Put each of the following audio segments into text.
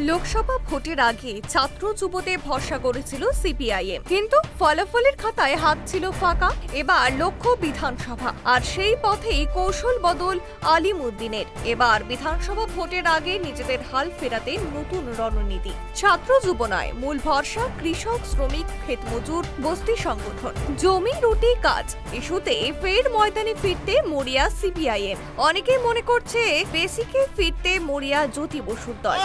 লোকসভা ভোটের আগে ছাত্র যুবদের ভরসা করেছিল সিপিআইএম, কিন্তু ফলাফলের খাতায় হাত ছিল ফাঁকা। এবার লক্ষ্য বিধানসভা, আর সেই পথেই কৌশল বদল আলিমউদ্দিনের। এবার বিধানসভা ভোটের আগে নিজেদের হাল ফেরাতে নতুন রণনীতি। ছাত্র যুব নয়, মূল ভরসা কৃষক, শ্রমিক, ক্ষেতমজুর, বস্তি সংগঠন। জমি রুটি কাজ ইস্যুতে ফের ময়দানে ফিরতে মরিয়া সিপিআইএম। অনেকে মনে করছে বেসিকে ফিরতে মরিয়া জ্যোতি বসুর দল।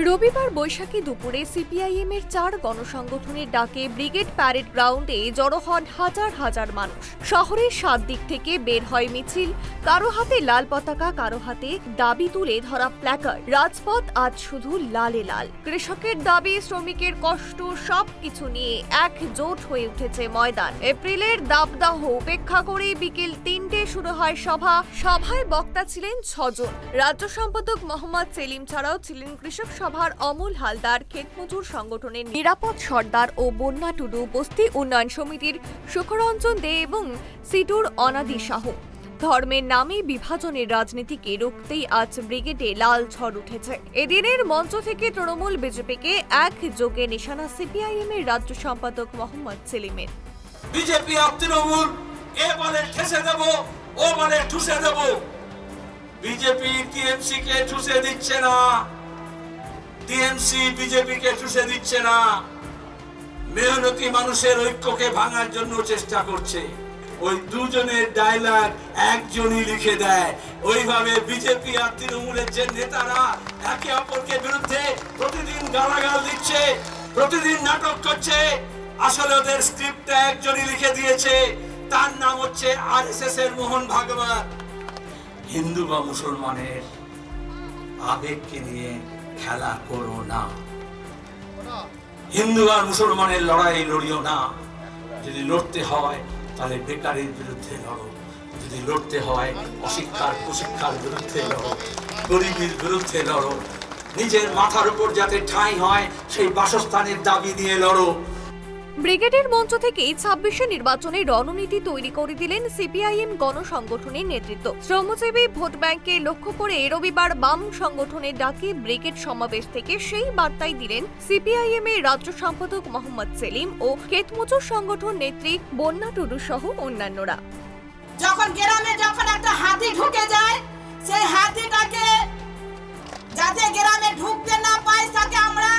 রবিবার বৈশাখী দুপুরে সিপিআইএম এর 4 গণসংগঠনের ডাকে ব্রিগেড প্যারেড গ্রাউন্ডে জড়ো হন হাজার হাজার মানুষ। শহরের 7 দিক থেকে বের হয় মিছিল, কারো হাতে লাল পতাকা, কারো হাতে দাবি তুলে ধরা প্ল্যাকার্ড। রাজপথ আজ শুধু লালে লাল। কৃষকের দাবি, শ্রমিকের কষ্ট, সবকিছু নিয়ে একজোট হয়ে উঠেছে ময়দান। এপ্রিলের দাবদাহ উপেক্ষা করে বিকেল 3টে শুরু হয় সভা। সভায় বক্তা ছিলেন 6 জন। রাজ্য সম্পাদক মোহাম্মদ সেলিম ছাড়াও ছিলেন কৃষক সভার অমল হালদার, ক্ষেতমজুর সংগঠনের নিরাপদ সর্দার ও বন্যা টুডু, বস্তি উন্নয়ন সমিতির সুখরঞ্জন দে এবং সিটুর অনাদি সাহু। ধর্মের নামে বিভাজনের রাজনীতিকে রুখতেই আজ ব্রিগেডে লাল ঝড় উঠেছে। এদিনের মঞ্চ থেকে তৃণমূল, বিজেপিকে একযোগে নিশানা সিপিআইএম এর রাজ্য সম্পাদক মোহাম্মদ সেলিমের। বিজেপি আর তৃণমূল এ বলে ঠেসে দেব, ও বলে ঠুসে দেব। বিজেপি টিএমসি কে ঠুসে দিচ্ছে না, টিএমসি বিজেপি কে ঠুসে দিচ্ছে না। মেহনতি মানুষের ঐক্যকে ভাঙার জন্য চেষ্টা করছে। ওই দুজনের ডায়লগ একজনই লিখে দেয়। ওইভাবে বিজেপি আর তৃণমূলের যে নেতারা একে অপরকে বিরুদ্ধে প্রতিদিন গালাগাল দিচ্ছে, প্রতিদিন নাটক করছে, আসলে ওদের স্ক্রিপ্টটা একজনই লিখে দিয়েছে। তার নাম হচ্ছে আরএসএস এর মোহন ভাগবত। হিন্দু বা মুসলমানের আবেগকে নিয়ে খেলা করো না। হিন্দু আর মুসলমানের লড়াই লড়িও না। যদি লড়তে হয় তাহলে বেকারের বিরুদ্ধে লড়ো, যদি লড়তে হয় অশিক্ষার কুশিক্ষার বিরুদ্ধে লড়ো, গরিবের বিরুদ্ধে লড়ো, নিজের মাথার উপর যাতে ঠাঁই হয় সেই বাসস্থানের দাবি নিয়ে লড়ো। ব্রিগেডের মঞ্চ থেকেই 26শে নির্বাচনের রণনীতি তৈরি করে দিলেন সিপিআইএম গণসংগঠনের নেতৃত্ব। শ্রমজীবী ভোট ব্যাংককে লক্ষ্য করে রবিবার বাম সংগঠনের ডাকে ব্রিগেড সমাবেশ থেকে সেই বার্তাই দিলেন সিপিআইএম এর রাজ্য সম্পাদক মোহাম্মদ সেলিম ও ক্ষেতমজুর সংগঠন নেত্রী বন্যা টুডু সহ অন্যান্যরা। যখন গ্রামে যখন একটা হাতি ঢুকে যায়, সেই হাতিটাকে যাতে গ্রামে ঢুকতে না পায় তাকে আমরা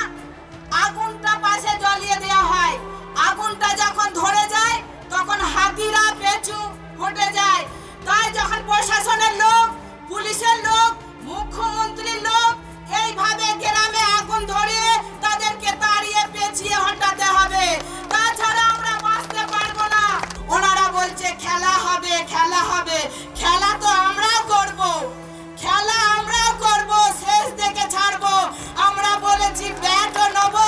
আগুনটা পাশে জ্বালিয়ে দেওয়া হয়। আগুনটা যখন ধরে যায় তখন হাতিরা পেছু হটে যায়। তাই যখন প্রশাসনের লোক, পুলিশের লোক, মুখ্যমন্ত্রীর লোক এইভাবে গ্রামে আগুন ধরিয়ে তাদেরকে তাড়িয়ে পেছিয়ে হটাতে হবে, তাছাড়া আমরা বাঁচতে পারবো না। ওনারা বলছে খেলা হবে, খেলা হবে। খেলা তো আমরাও করব, খেলা আমরাও করব, শেষ দেখে ছাড়বো। আমরা বলেছি ব্যাটও নেবো,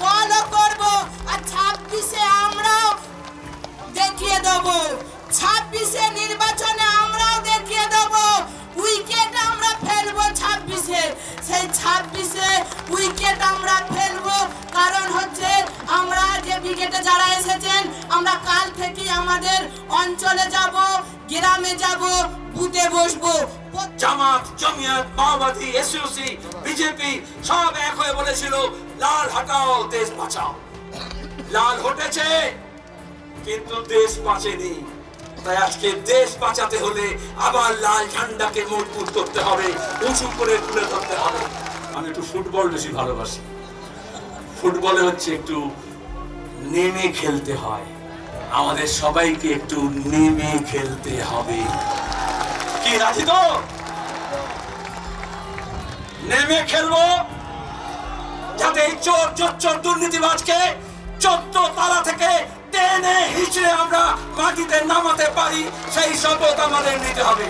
বলও করবো, আর 26-এ আমরাও দেখিয়ে দেবো। 26-এ নির্বাচনে আমরাও দেখিয়ে দেবো। উইকেট আমরা ফেলবো 26-এ, সেই 26-এ উইকেট আমরা ফেলবো। কারণ হচ্ছে আমরা যে ব্রিগেডে যারা এসেছেন, আমরা কাল থেকে আমাদের অঞ্চলে যাব, গ্রামে যাব, বুথে বসবো। জামাত, জমিয়ত, মাওবাদী, এসইউসি, বিজেপি সব এক হয়ে বলেছিল লাল হটাও, দেশ বাঁচাও। লাল হটেছে কিন্তু দেশ বাঁচেনি। তাই আজকে দেশ বাঁচাতে হলে আবার লাল ঝান্ডাকে মজবুত করতে হবে, উঁচু করে তুলে ধরতে হবে। আমি একটু ফুটবল বেশি ভালোবাসি। ফুটবলে হচ্ছে একটু নেমে খেলতে হয়। আমাদের সবাইকে একটু নেমে খেলতে হবে। কি রাজি তো? নেমে খেলবো, যাতে এই চোর চোর দুর্নীতিবাজকে 14 তালা থেকে টেনে হিচড়ে আমরা মাটিতে নামাতে পারি, সেই শপথ আমাদের নিতে হবে।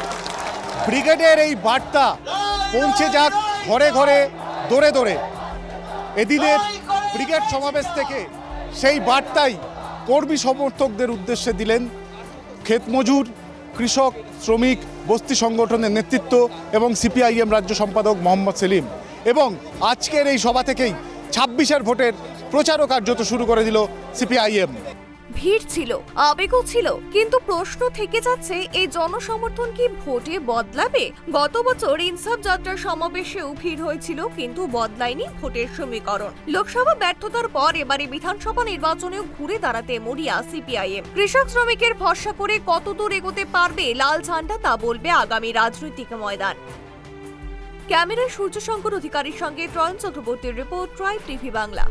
ব্রিগেডের এই বার্তা পৌঁছে যাক ঘরে ঘরে, দৌড়ে দৌড়ে। এদিনের ব্রিগেড সমাবেশ থেকে সেই বার্তাই কর্মী সমর্থকদের উদ্দেশ্যে দিলেন ক্ষেতমজুর, কৃষক, শ্রমিক, বস্তি সংগঠনের নেতৃত্ব এবং সিপিআইএম রাজ্য সম্পাদক মোহাম্মদ সেলিম। এবং আজকের এই সভা থেকেই 26-এর ভোটের প্রচারও কার্যত শুরু করে দিল সিপিআইএম। ভিড় ছিল, আবেগও ছিল, কিন্তু প্রশ্ন থেকে যাচ্ছে এই জনসমর্থন কি ভোটে বদলাবে? গত বছর ইনসাফ যাত্রা সমাবেশেও ভিড় হয়েছিল, কিন্তু বদলায়নি ভোটের সমীকরণ। লোকসভা ব্যর্থতার পর এবারে বিধানসভা নির্বাচনেও ঘুরে দাঁড়াতে মরিয়া সিপিআইএম। কৃষক শ্রমিকের ভরসা করে কতদূর এগোতে পারবে লাল ঝান্ডা তা বলবে আগামী রাজনৈতিক ময়দান। ক্যামেরায় সূর্যশঙ্কর অধিকারীর সঙ্গে ট্রয়ন চক্রবর্তীর রিপোর্ট, ট্রাইব টিভি বাংলা।